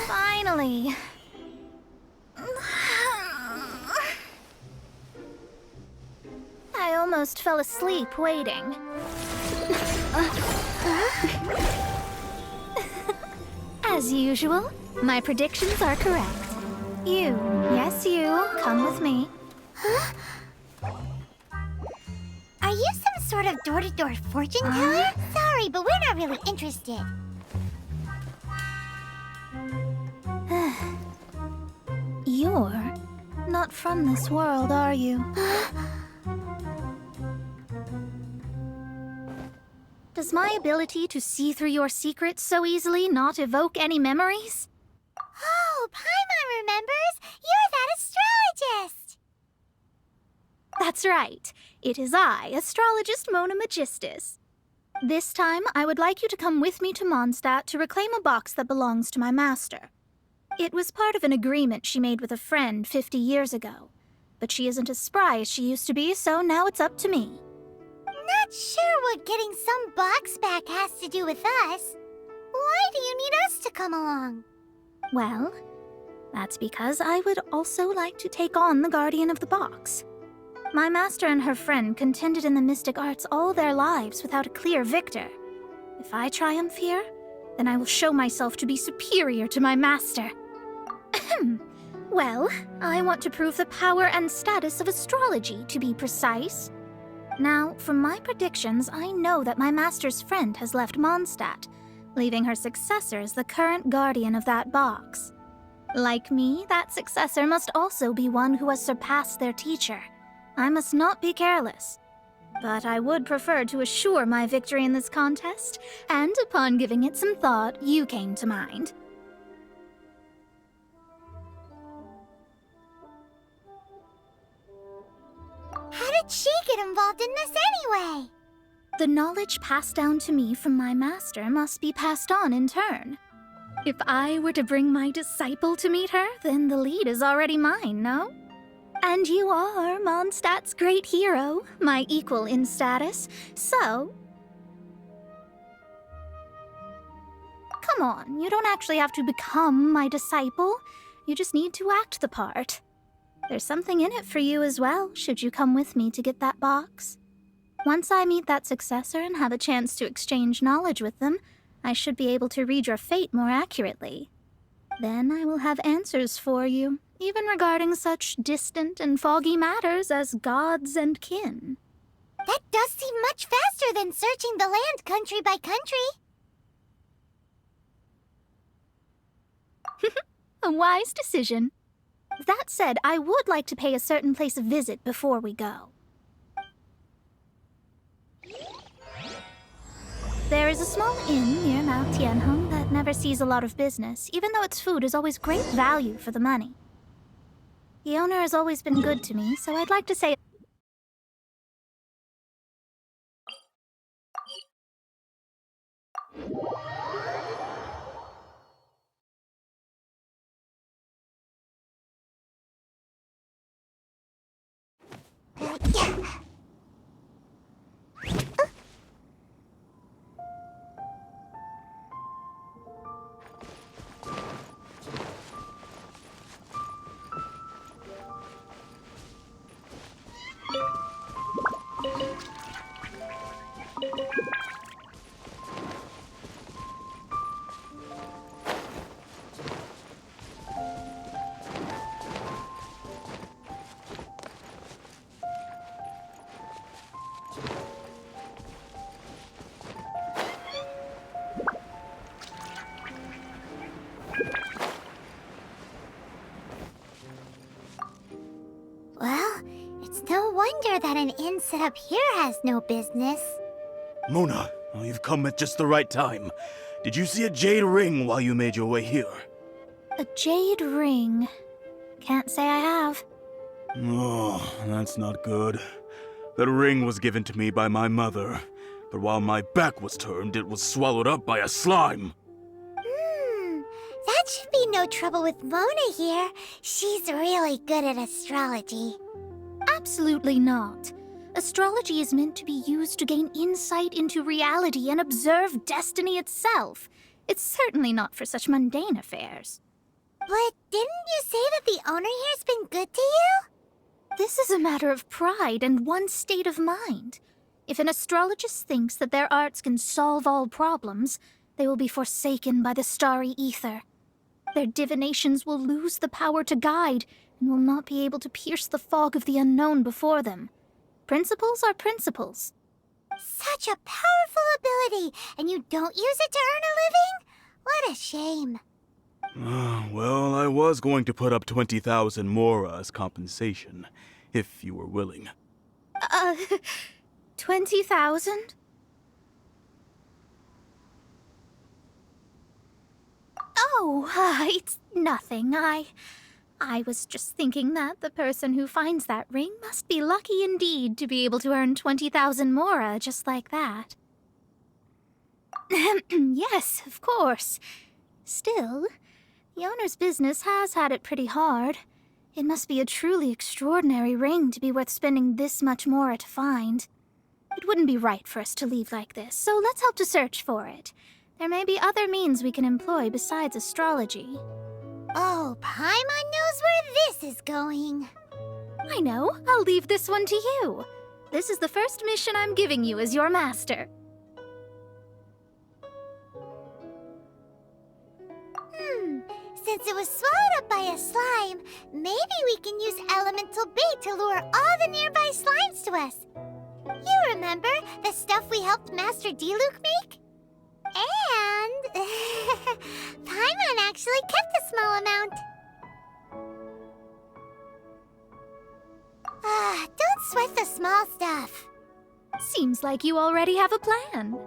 Finally. I almost fell asleep waiting. As usual, my predictions are correct. You, yes you, come with me. Are you some sort of door-to-door fortune teller? Sorry, but we're not really interested. You're not from this world, are you? Does my ability to see through your secrets so easily not evoke any memories? Oh, Paimon remembers! You're that astrologist! That's right. It is I, astrologist Mona Magistus. This time, I would like you to come with me to Mondstadt to reclaim a box that belongs to my master. It was part of an agreement she made with a friend 50 years ago. But she isn't as spry as she used to be, so now it's up to me. Not sure what getting some box back has to do with us. Why do you need us to come along? Well, that's because I would also like to take on the guardian of the box. My master and her friend contended in the mystic arts all their lives without a clear victor. If I triumph here, then I will show myself to be superior to my master. Well, I want to prove the power and status of astrology, to be precise. Now, from my predictions, I know that my master's friend has left Mondstadt, leaving her successor as the current guardian of that box. Like me, that successor must also be one who has surpassed their teacher. I must not be careless. But I would prefer to assure my victory in this contest, and upon giving it some thought, you came to mind. How did she get involved in this anyway? The knowledge passed down to me from my master must be passed on in turn. If I were to bring my disciple to meet her, then the lead is already mine, no? And you are Mondstadt's great hero, my equal in status, so... Come on, you don't actually have to become my disciple. You just need to act the part. There's something in it for you as well, should you come with me to get that box. Once I meet that successor and have a chance to exchange knowledge with them, I should be able to read your fate more accurately. Then I will have answers for you, even regarding such distant and foggy matters as gods and kin. That does seem much faster than searching the land country by country. A wise decision. That said, I would like to pay a certain place a visit before we go. There is a small inn near Mount Tianheng that never sees a lot of business, even though its food is always great value for the money. The owner has always been good to me, so I'd like to say... Well, it's no wonder that an inn set up here has no business. Mona, you've come at just the right time. Did you see a jade ring while you made your way here? A jade ring. Can't say I have. Oh, that's not good. That ring was given to me by my mother, but while my back was turned, it was swallowed up by a slime. That should be no trouble with Mona here. She's really good at astrology. Absolutely not. Astrology is meant to be used to gain insight into reality and observe destiny itself. It's certainly not for such mundane affairs. But didn't you say that the owner here's been good to you? This is a matter of pride and one's state of mind. If an astrologist thinks that their arts can solve all problems, they will be forsaken by the starry ether. Their divinations will lose the power to guide and will not be able to pierce the fog of the unknown before them. Principles are principles. Such a powerful ability, and you don't use it to earn a living? What a shame. Well, I was going to put up 20,000 mora as compensation, if you were willing. 20,000? Oh, it's nothing. I was just thinking that the person who finds that ring must be lucky indeed to be able to earn 20,000 mora just like that. Yes, of course. Still, the owner's business has had it pretty hard. It must be a truly extraordinary ring to be worth spending this much mora to find. It wouldn't be right for us to leave like this, so let's help to search for it. There may be other means we can employ besides astrology. Oh, Paimon knows where this is going. I know. I'll leave this one to you. This is the first mission I'm giving you as your master. Since it was swallowed up by a slime, maybe we can use elemental bait to lure all the nearby slimes to us. You remember the stuff we helped Master Diluc make? And Paimon actually kept a small amount. Don't sweat the small stuff. Seems like you already have a plan.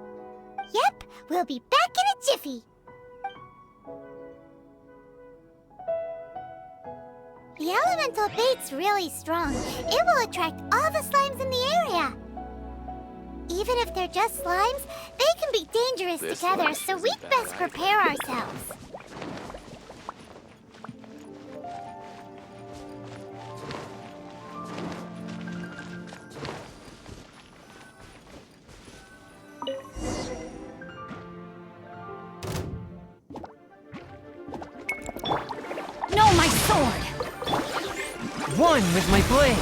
Yep, we'll be back in a jiffy. The elemental bait's really strong. It will attract all the slimes in the area. Even if they're just slimes, they can be dangerous together, so we'd best prepare ourselves. No, my sword! One with my blade!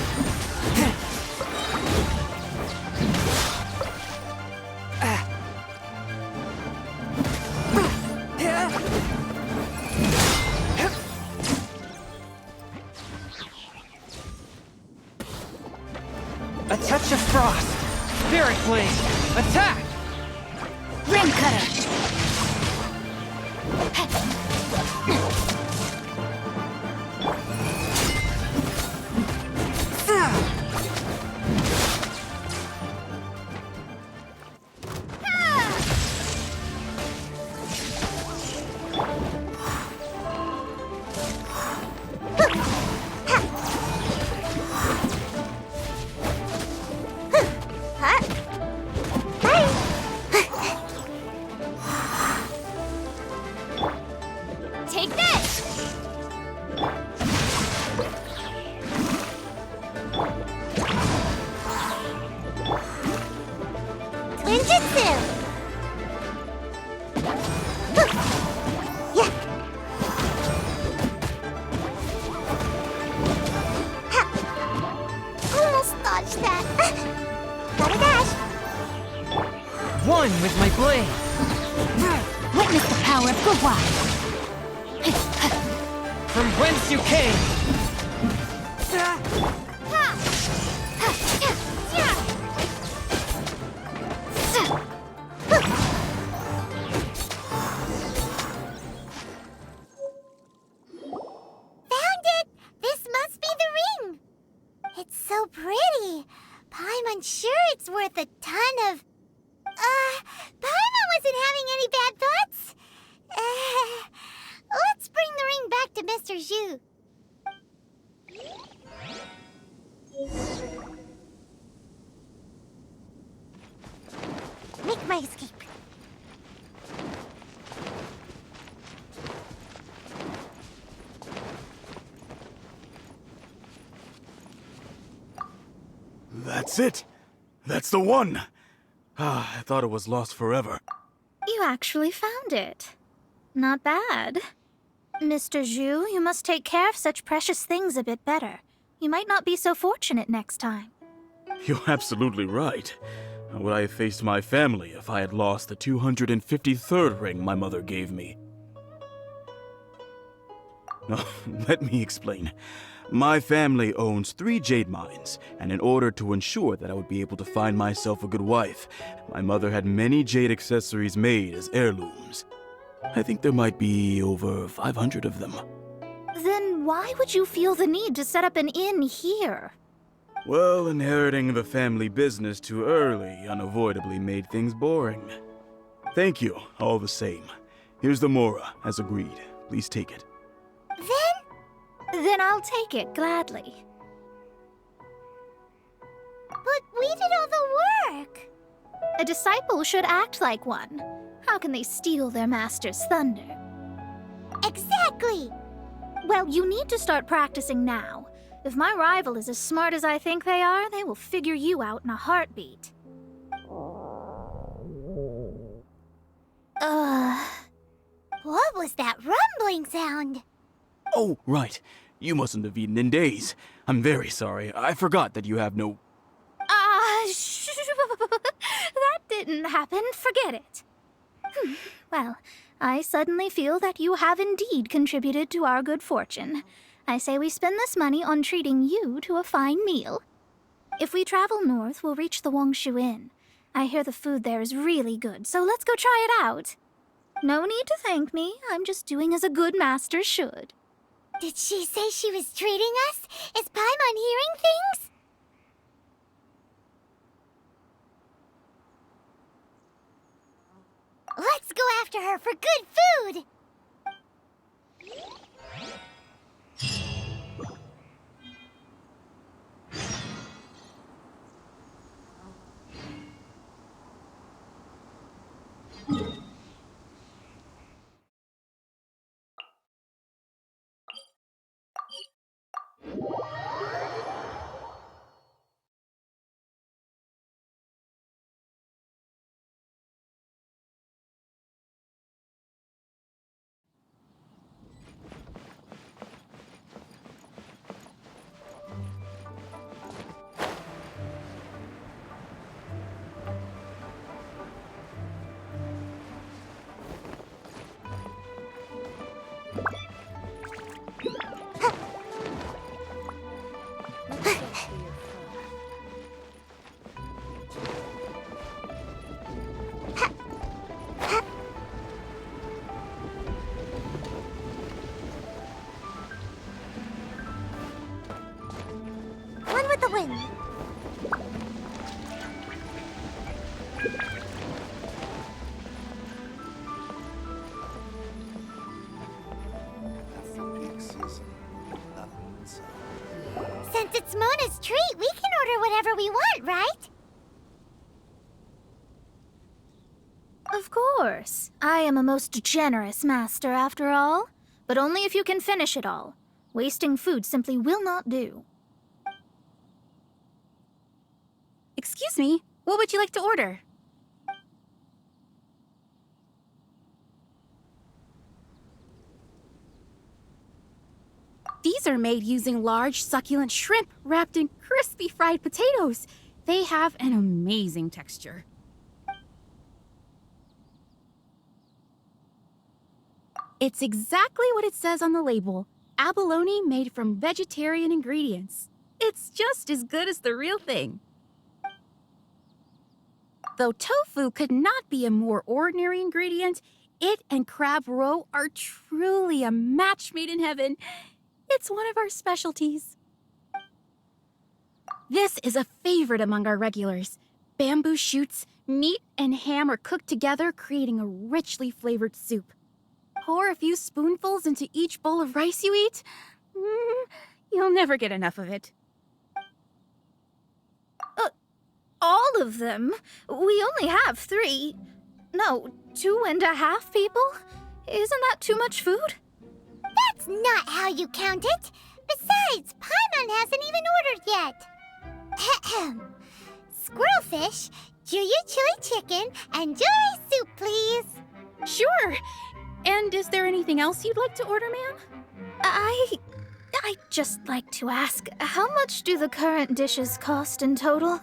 A touch of frost! Spirit blade! Attack! Ring cutter! Take this! Ninjutsu! Yeah. Almost dodged that. Gotta dash. One with my blade! Witness the power of Gawai! From whence you came! Found it! This must be the ring! It's so pretty. Paimon's sure it's worth a ton of... Paimon wasn't having any bad thoughts? Zhu. Make my escape. That's it! That's the one! Ah, I thought it was lost forever. You actually found it. Not bad. Mr. Zhu, you must take care of such precious things a bit better. You might not be so fortunate next time. You're absolutely right. How would I have faced my family if I had lost the 253rd ring my mother gave me? Oh, let me explain. My family owns 3 jade mines, and in order to ensure that I would be able to find myself a good wife, my mother had many jade accessories made as heirlooms. I think there might be over 500 of them. Then why would you feel the need to set up an inn here? Well, inheriting the family business too early unavoidably made things boring. Thank you, all the same. Here's the Mora, as agreed. Please take it. Then I'll take it gladly. But we did all the work. A disciple should act like one. How can they steal their master's thunder? Exactly. Well, you need to start practicing now. If my rival is as smart as I think they are, they will figure you out in a heartbeat. What was that rumbling sound? Oh, right. You mustn't have eaten in days. I'm very sorry. I forgot that you have no... That didn't happen. Forget it. Well, I suddenly feel that you have indeed contributed to our good fortune. I say we spend this money on treating you to a fine meal. If we travel north, we'll reach the Wongshu Inn. I hear the food there is really good, so let's go try it out. No need to thank me. I'm just doing as a good master should. Did she say she was treating us? Is Paimon hearing things? Let's go after her for good food! One with the wind. Since it's Mona's treat, we can order whatever we want, right? Of course. I am a most generous master, after all. But only if you can finish it all. Wasting food simply will not do. Excuse me, what would you like to order? These are made using large, succulent shrimp wrapped in crispy fried potatoes. They have an amazing texture. It's exactly what it says on the label. Abalone made from vegetarian ingredients. It's just as good as the real thing. Though tofu could not be a more ordinary ingredient, it and crab roe are truly a match made in heaven. It's one of our specialties. This is a favorite among our regulars. Bamboo shoots, meat, and ham are cooked together, creating a richly flavored soup. pour a few spoonfuls into each bowl of rice you eat, you'll never get enough of it. All of them? We only have 3. No, 2.5 people? Isn't that too much food? That's not how you count it. Besides, Paimon hasn't even ordered yet. Ahem. Squirrelfish, Juyu chili chicken, and jewelry soup, please. Sure. And is there anything else you'd like to order, ma'am? I'd just like to ask, how much do the current dishes cost in total?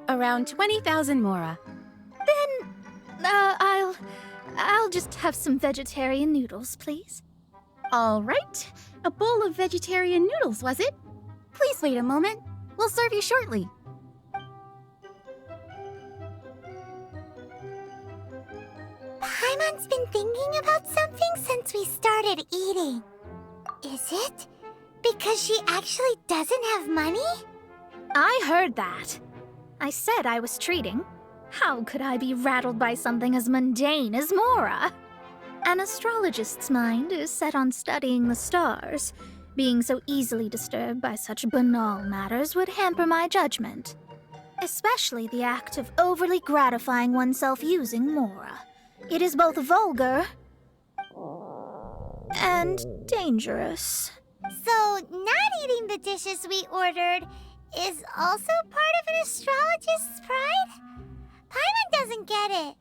Around 20,000 mora. Then, I'll just have some vegetarian noodles, please. All right. A bowl of vegetarian noodles, was it? Please wait a moment. We'll serve you shortly. Paimon's been thinking about something since we started eating. Is it because she actually doesn't have money? I heard that. I said I was treating. How could I be rattled by something as mundane as Mora? An astrologist's mind is set on studying the stars. Being so easily disturbed by such banal matters would hamper my judgment. Especially the act of overly gratifying oneself using Mora. It is both vulgar and dangerous. So, not eating the dishes we ordered is also part of an astrologist's pride? Paimon doesn't get it.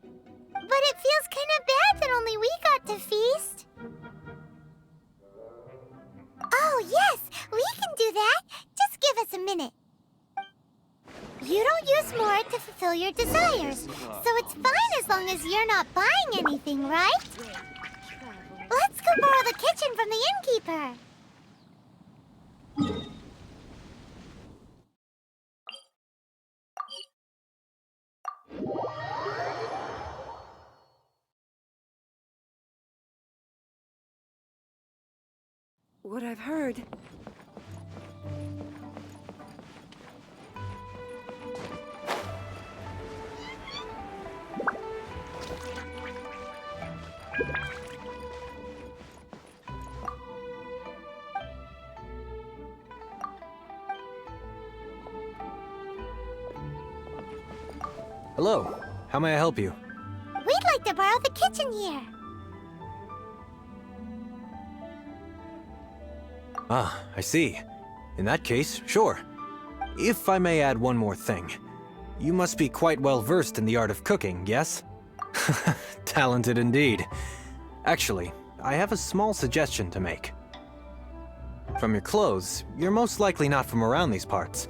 But it feels kind of bad that only we got to feast. Oh, yes, we can do that. Just give us a minute. You don't use more to fulfill your desires, so it's fine as long as you're not buying anything, right? Let's go borrow the kitchen from the innkeeper. What I've heard. Hello. How may I help you? We'd like to borrow the kitchen here. Ah, I see. In that case, sure. If I may add one more thing. You must be quite well versed in the art of cooking, yes? Talented indeed. Actually, I have a small suggestion to make. From your clothes, you're most likely not from around these parts.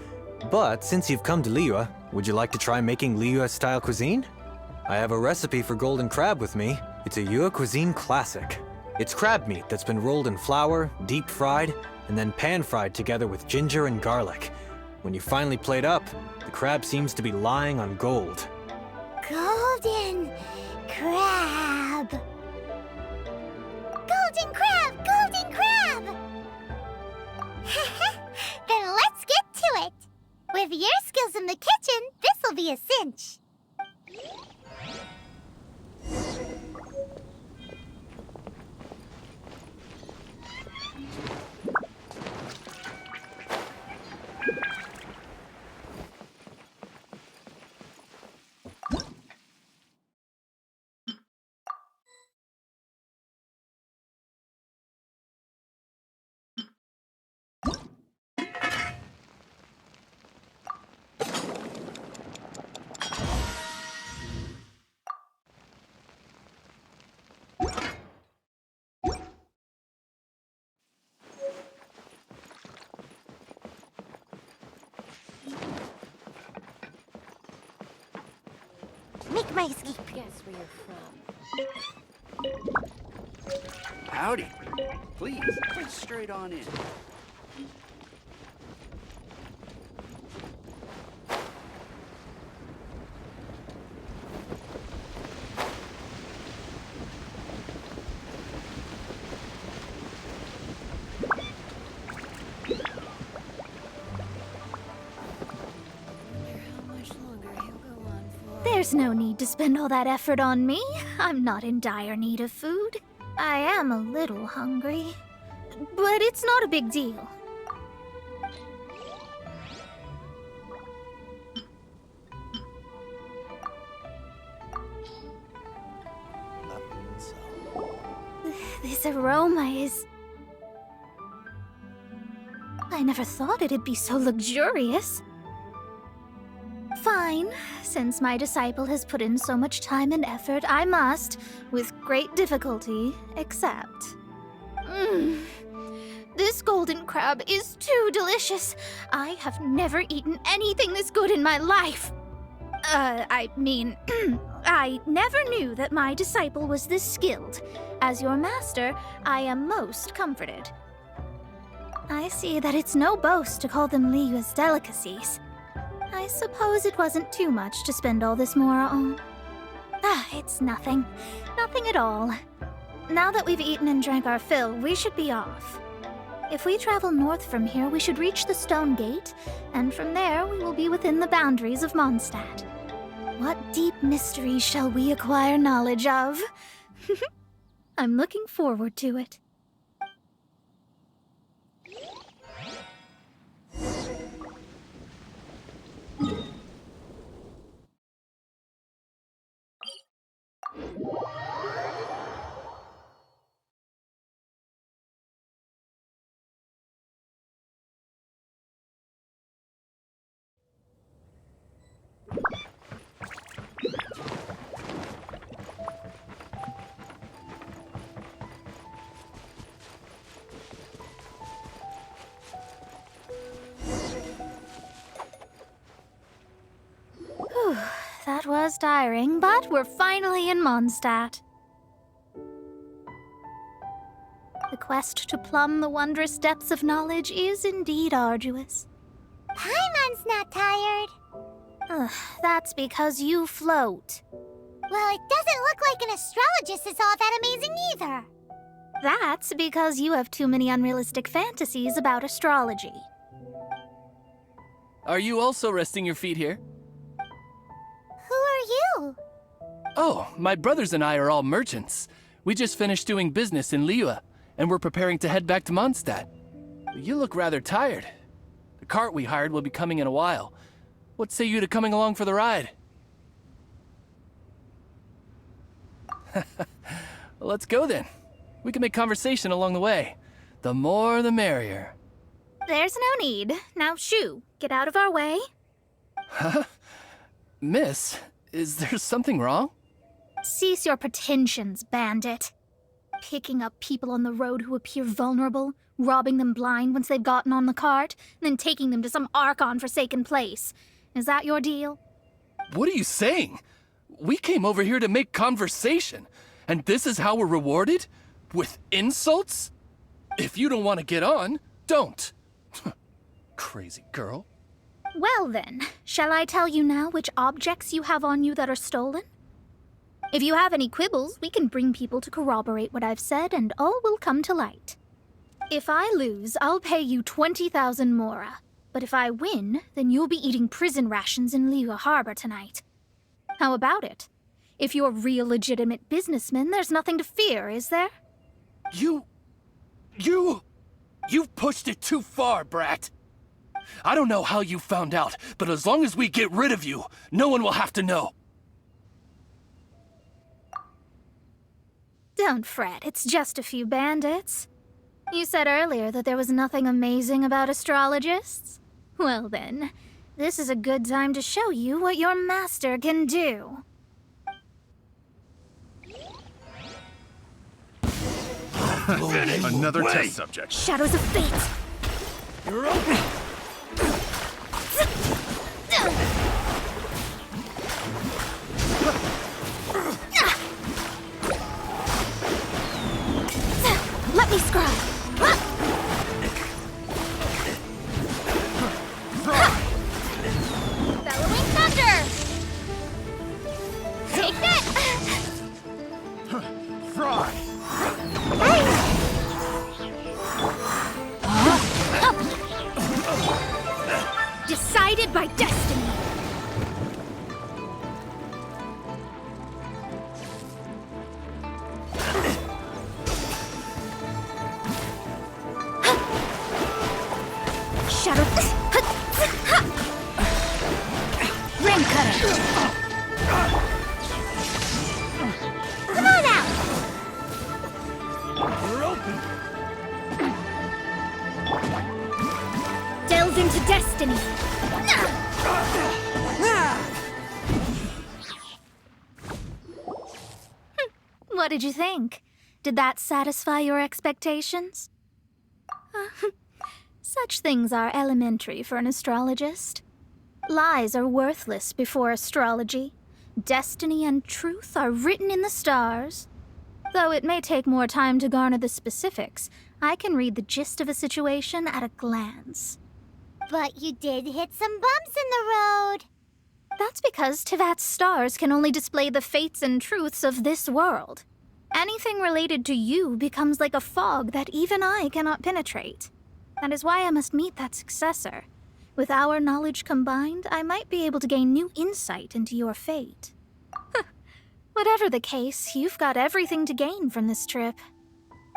But since you've come to Liyue, would you like to try making Liyue-style cuisine? I have a recipe for golden crab with me. It's a Yue cuisine classic. It's crab meat that's been rolled in flour, deep fried, and then pan-fried together with ginger and garlic. When you finally plate up, the crab seems to be lying on gold. Golden crab. Golden crab! Golden crab! Then let's get to it. With your skills in the kitchen, this'll be a cinch. Make my escape. Guess where you're from. Howdy. Please, go straight on in. There's There's no need to spend all that effort on me. I'm not in dire need of food. I am a little hungry, but it's not a big deal. This aroma is... I never thought it'd be so luxurious. Fine. Since my disciple has put in so much time and effort, I must, with great difficulty, accept. This golden crab is too delicious. I have never eaten anything this good in my life. I never knew that my disciple was this skilled. As your master, I am most comforted. I see that it's no boast to call them Liyue's delicacies. I suppose it wasn't too much to spend all this mora on. It's nothing. Nothing at all. Now that we've eaten and drank our fill, we should be off. If we travel north from here, we should reach the Stone Gate, and from there we will be within the boundaries of Mondstadt. What deep mysteries shall we acquire knowledge of? I'm looking forward to it. That was tiring, but we're finally in Mondstadt. The quest to plumb the wondrous depths of knowledge is indeed arduous. Paimon's not tired. That's because you float. Well, it doesn't look like an astrologist is all that amazing either. That's because you have too many unrealistic fantasies about astrology. Are you also resting your feet here? Who are you? Oh, my brothers and I are all merchants. We just finished doing business in Liyue, and we're preparing to head back to Mondstadt. You look rather tired. The cart we hired will be coming in a while. What say you to coming along for the ride? Let's go then. We can make conversation along the way. The more the merrier. There's no need. Now shoo, get out of our way. Huh? Miss, is there something wrong? Cease your pretensions, bandit. Picking up people on the road who appear vulnerable, robbing them blind once they've gotten on the cart, and then taking them to some Archon-forsaken place. Is that your deal? What are you saying? We came over here to make conversation, and this is how we're rewarded? With insults? If you don't want to get on, don't. Crazy girl. Well then, shall I tell you now which objects you have on you that are stolen? If you have any quibbles, we can bring people to corroborate what I've said, and all will come to light. If I lose, I'll pay you 20,000 mora. But if I win, then you'll be eating prison rations in Liyue Harbor tonight. How about it? If you're real legitimate businessmen, there's nothing to fear, is there? You've pushed it too far, brat. I don't know how you found out, but as long as we get rid of you, no one will have to know. Don't fret, it's just a few bandits. You said earlier that there was nothing amazing about astrologists? Well then, this is a good time to show you what your master can do. Another test subject. Shadows of fate! You're open! Let me scry! Bellowing thunder! Take that! Fry! Decided by destiny! into destiny. What did you think? Did that satisfy your expectations? Such things are elementary for an astrologist. Lies are worthless before astrology. Destiny and truth are written in the stars. Though it may take more time to garner the specifics, I can read the gist of a situation at a glance. But you did hit some bumps in the road. That's because Tivat's stars can only display the fates and truths of this world. Anything related to you becomes like a fog that even I cannot penetrate. That is why I must meet that successor. With our knowledge combined, I might be able to gain new insight into your fate. Whatever the case, you've got everything to gain from this trip.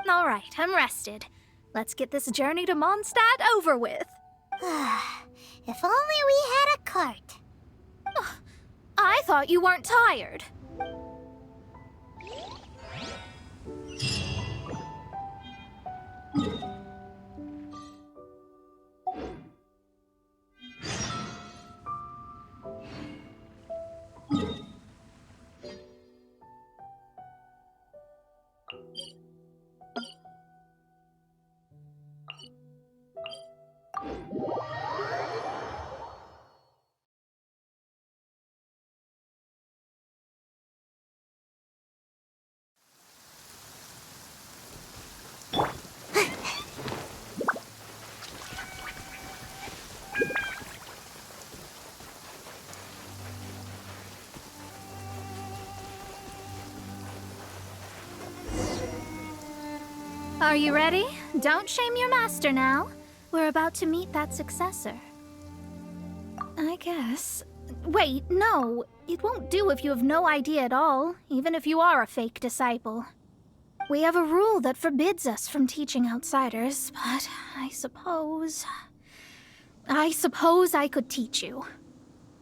All right, I'm rested. Let's get this journey to Mondstadt over with. If only we had a cart. I thought you weren't tired. Are you ready? Don't shame your master now. We're about to meet that successor. I guess. Wait, no. It won't do if you have no idea at all, even if you are a fake disciple. We have a rule that forbids us from teaching outsiders, but I suppose I could teach you.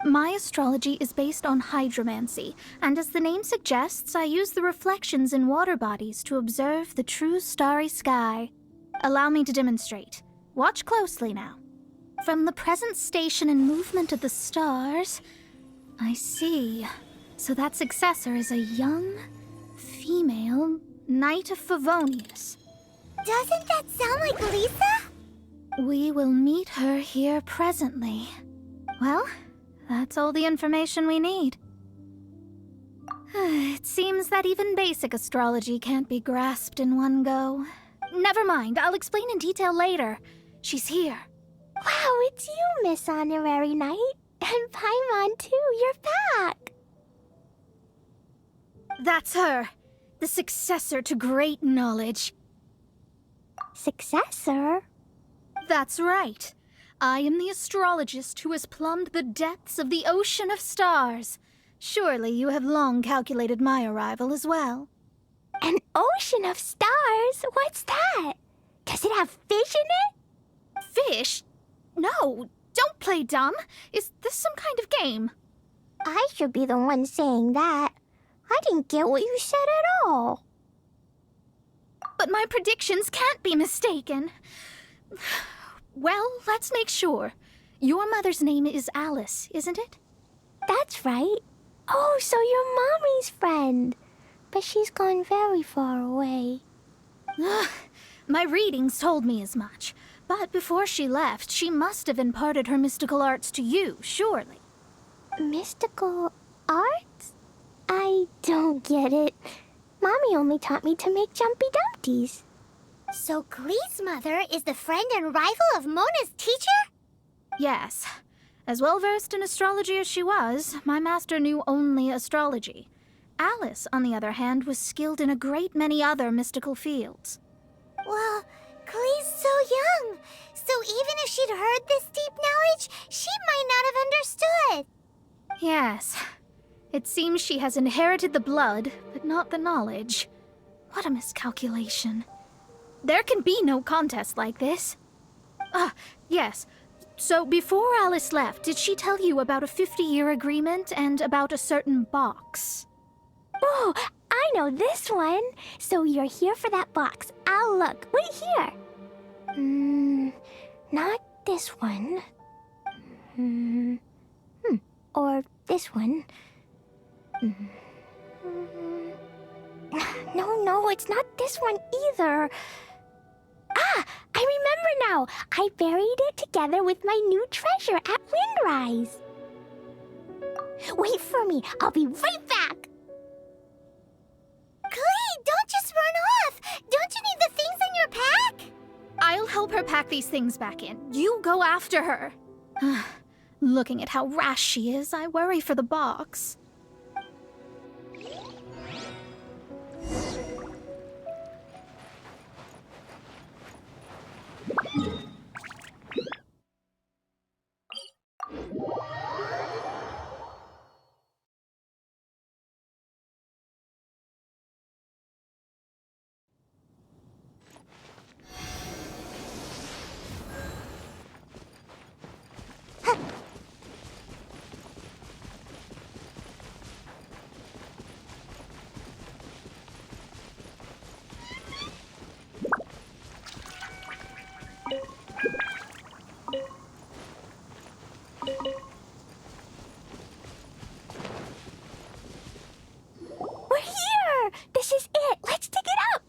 My astrology is based on hydromancy, and as the name suggests, I use the reflections in water bodies to observe the true starry sky. Allow me to demonstrate. Watch closely now. From the present station and movement of the stars, I see. So that successor is a young, female Knight of Favonius. Doesn't that sound like Lisa? We will meet her here presently. Well, that's all the information we need. It seems that even basic astrology can't be grasped in one go. Never mind, I'll explain in detail later. She's here. Wow, it's you, Miss Honorary Knight. And Paimon, too, you're back. That's her. The successor to great knowledge. Successor? That's right. I am the astrologist who has plumbed the depths of the ocean of stars. Surely you have long calculated my arrival as well. An ocean of stars? What's that? Does it have fish in it? Fish? No, don't play dumb. Is this some kind of game? I should be the one saying that. I didn't get what you said at all. But my predictions can't be mistaken. Well, let's make sure. Your mother's name is Alice, isn't it? That's right. Oh, so you're Mommy's friend. But she's gone very far away. My readings told me as much. But before she left, she must have imparted her mystical arts to you, surely. Mystical arts? I don't get it. Mommy only taught me to make Jumpy Dumpties. So Glee's mother is the friend and rival of Mona's teacher? Yes. As well-versed in astrology as she was, my master knew only astrology. Alice, on the other hand, was skilled in a great many other mystical fields. Well, Glee's so young. So even if she'd heard this deep knowledge, she might not have understood. Yes. It seems she has inherited the blood, but not the knowledge. What a miscalculation. There can be no contest like this. Yes. So before Alice left, did she tell you about a 50-year agreement and about a certain box? Oh, I know this one. So you're here for that box. I'll look. Wait here. Not this one. Or this one. No, it's not this one either. Ah, I remember now. I buried it together with my new treasure at Windrise. Wait for me. I'll be right back. Clee, don't just run off. Don't you need the things in your pack? I'll help her pack these things back in. You go after her. Looking at how rash she is, I worry for the box. We're here! This is it! Let's dig it up!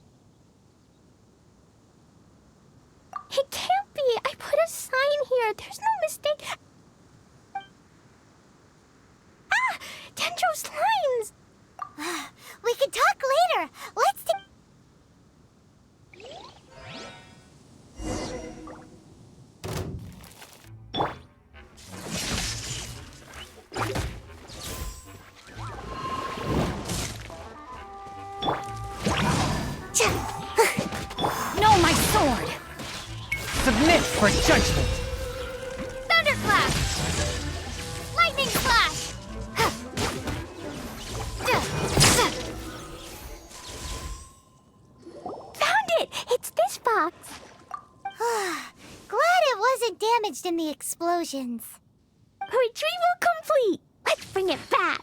It can't be! I put a sign here! There's no mistake! Ah! Dendro slimes! We can talk later! Let's dig... No, my sword! Submit for judgment! Thunderclap! Lightning flash! Found it! It's this box. Glad it wasn't damaged in the explosions. Retrieval complete! Let's bring it back.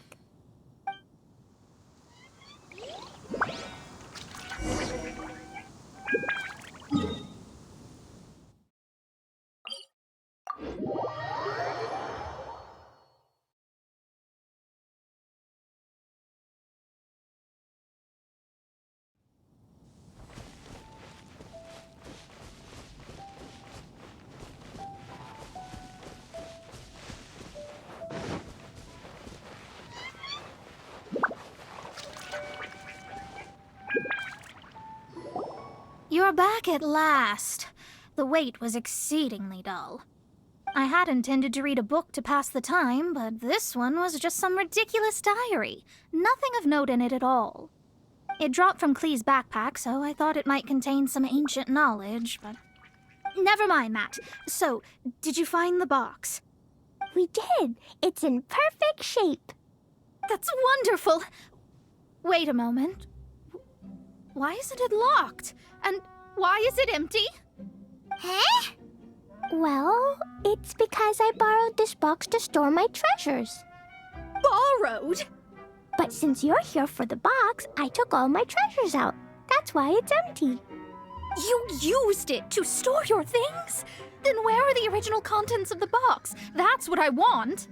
You're back at last. The wait was exceedingly dull. I had intended to read a book to pass the time, but this one was just some ridiculous diary. Nothing of note in it at all. It dropped from Klee's backpack, so I thought it might contain some ancient knowledge, but... Never mind that. So, did you find the box? We did. It's in perfect shape. That's wonderful! Wait a moment. Why isn't it locked? And why is it empty? Huh? Well, it's because I borrowed this box to store my treasures. Borrowed? But since you're here for the box, I took all my treasures out. That's why it's empty. You used it to store your things? Then where are the original contents of the box? That's what I want.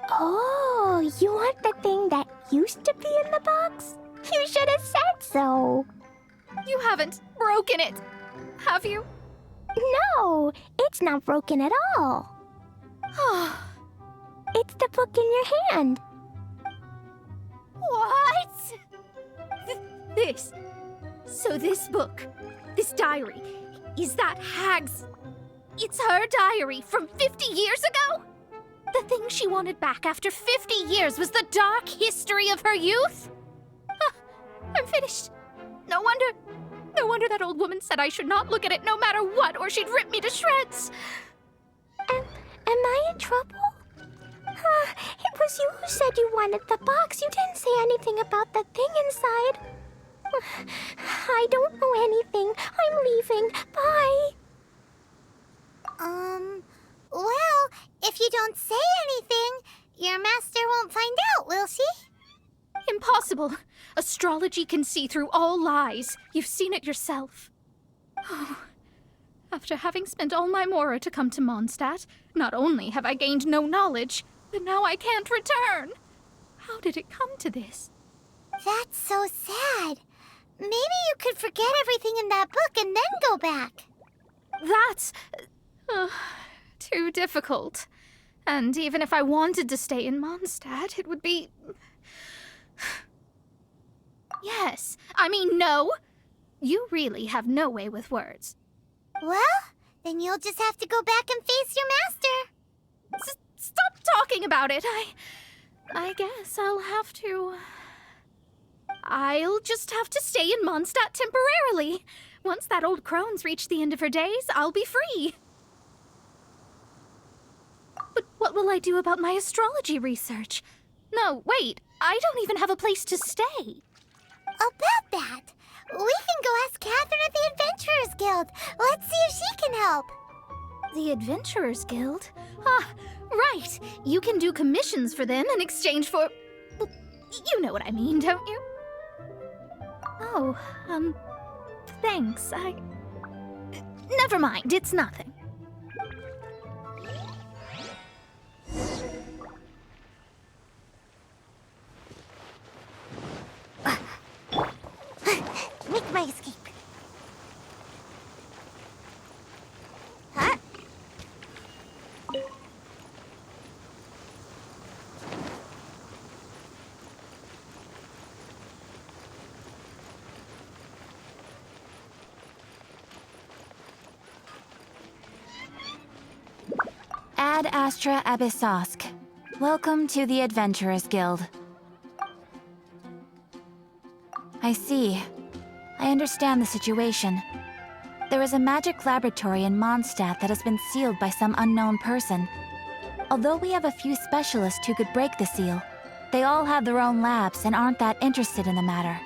Oh, you want the thing that used to be in the box? You should have said so. You haven't broken it, have you? No, it's not broken at all. It's the book in your hand. What? So this book, this diary, is that hag's... It's her diary from 50 years ago? The thing she wanted back after 50 years was the dark history of her youth? I'm finished. No wonder that old woman said I should not look at it no matter what, or she'd rip me to shreds. Am I in trouble? It was you who said you wanted the box. You didn't say anything about the thing inside. I don't know anything. I'm leaving. Bye. Well, if you don't say anything, your master won't find out, will she? Impossible. Astrology can see through all lies. You've seen it yourself. Oh, After having spent all my mora to come to Mondstadt, not only have I gained no knowledge, but now I can't return. How did it come to this? That's so sad. Maybe you could forget everything in that book and then go back. That's too difficult. And even if I wanted to stay in Mondstadt, it would be... Yes, I mean no. You really have no way with words. Well, then you'll just have to go back and face your master. Stop talking about it. I guess I'll have to... I'll just have to stay in Mondstadt temporarily. Once that old crone's reached the end of her days, I'll be free. But what will I do about my astrology research? No, wait, I don't even have a place to stay. About that, we can go ask Catherine at the Adventurers Guild. Let's see if she can help. The Adventurers Guild? Ah, right. You can do commissions for them in exchange for... Well, you know what I mean, don't you? Oh, thanks. Never mind, it's nothing. Make my escape. Huh? Ad Astra Abyssosk. Welcome to the Adventurers Guild. I see. I understand the situation. There is a magic laboratory in Mondstadt that has been sealed by some unknown person. Although we have a few specialists who could break the seal, they all have their own labs and aren't that interested in the matter.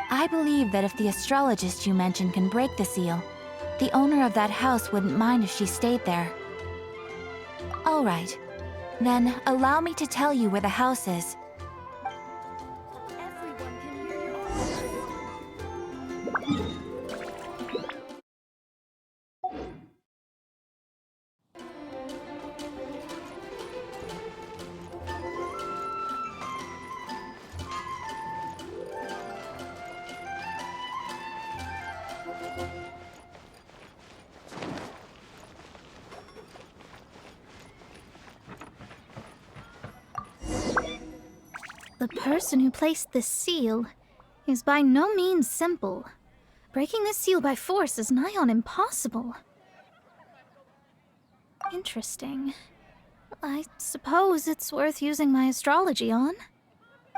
I believe that if the astrologist you mentioned can break the seal, the owner of that house wouldn't mind if she stayed there. All right. Then, allow me to tell you where the house is. The person who placed this seal is by no means simple. Breaking this seal by force is nigh on impossible. Interesting. I suppose it's worth using my astrology on.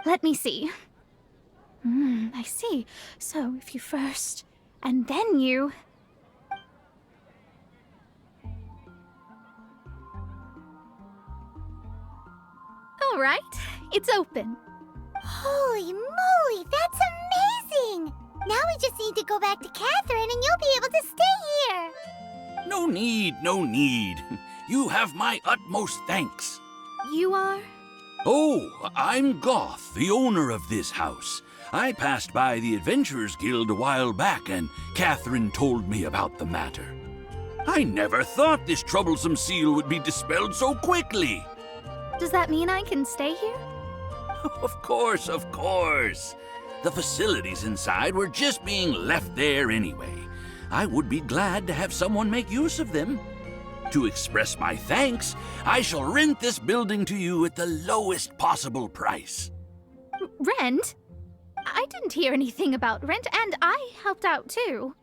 Let me see. I see. So if you first, and then you... All right, it's open. Holy moly, that's amazing! Now we just need to go back to Catherine and you'll be able to stay here. No need, no need. You have my utmost thanks. You are? Oh, I'm Goth, the owner of this house. I passed by the Adventurers Guild a while back, and Catherine told me about the matter. I never thought this troublesome seal would be dispelled so quickly. Does that mean I can stay here? Of course, of course. The facilities inside were just being left there anyway. I would be glad to have someone make use of them. To express my thanks, I shall rent this building to you at the lowest possible price. Rent? I didn't hear anything about rent, and I helped out too.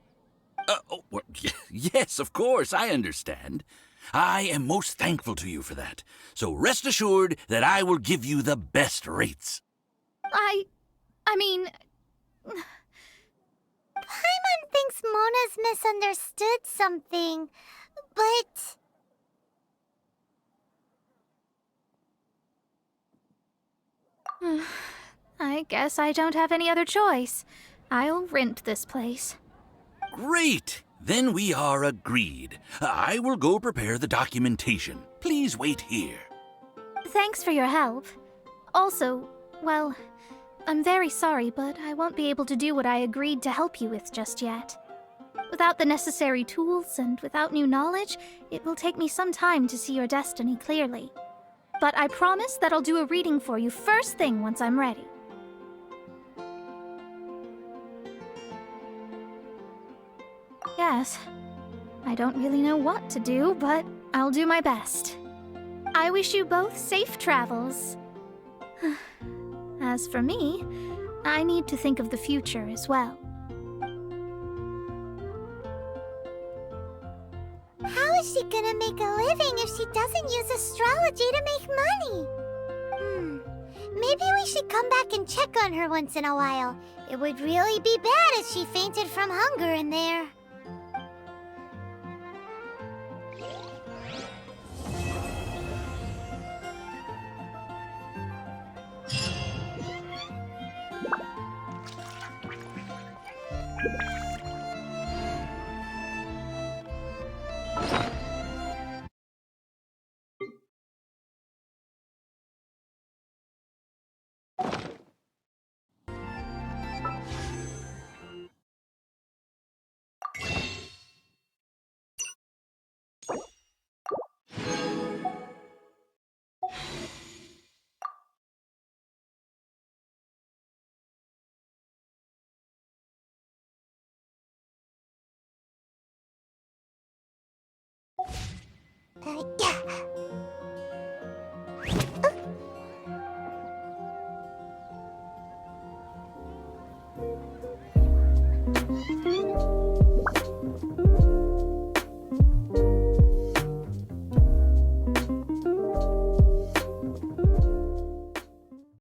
Yes, of course, I understand. I am most thankful to you for that. So rest assured that I will give you the best rates. Paimon thinks Mona's misunderstood something, but... I guess I don't have any other choice. I'll rent this place. Great! Then we are agreed. I will go prepare the documentation. Please wait here. Thanks for your help. Also, well, I'm very sorry, but I won't be able to do what I agreed to help you with just yet. Without the necessary tools and without new knowledge, it will take me some time to see your destiny clearly. But I promise that I'll do a reading for you first thing once I'm ready. Yes, I don't really know what to do, but I'll do my best. I wish you both safe travels. As for me, I need to think of the future as well. How is she gonna make a living if she doesn't use astrology to make money? Maybe we should come back and check on her once in a while. It would really be bad if she fainted from hunger in there.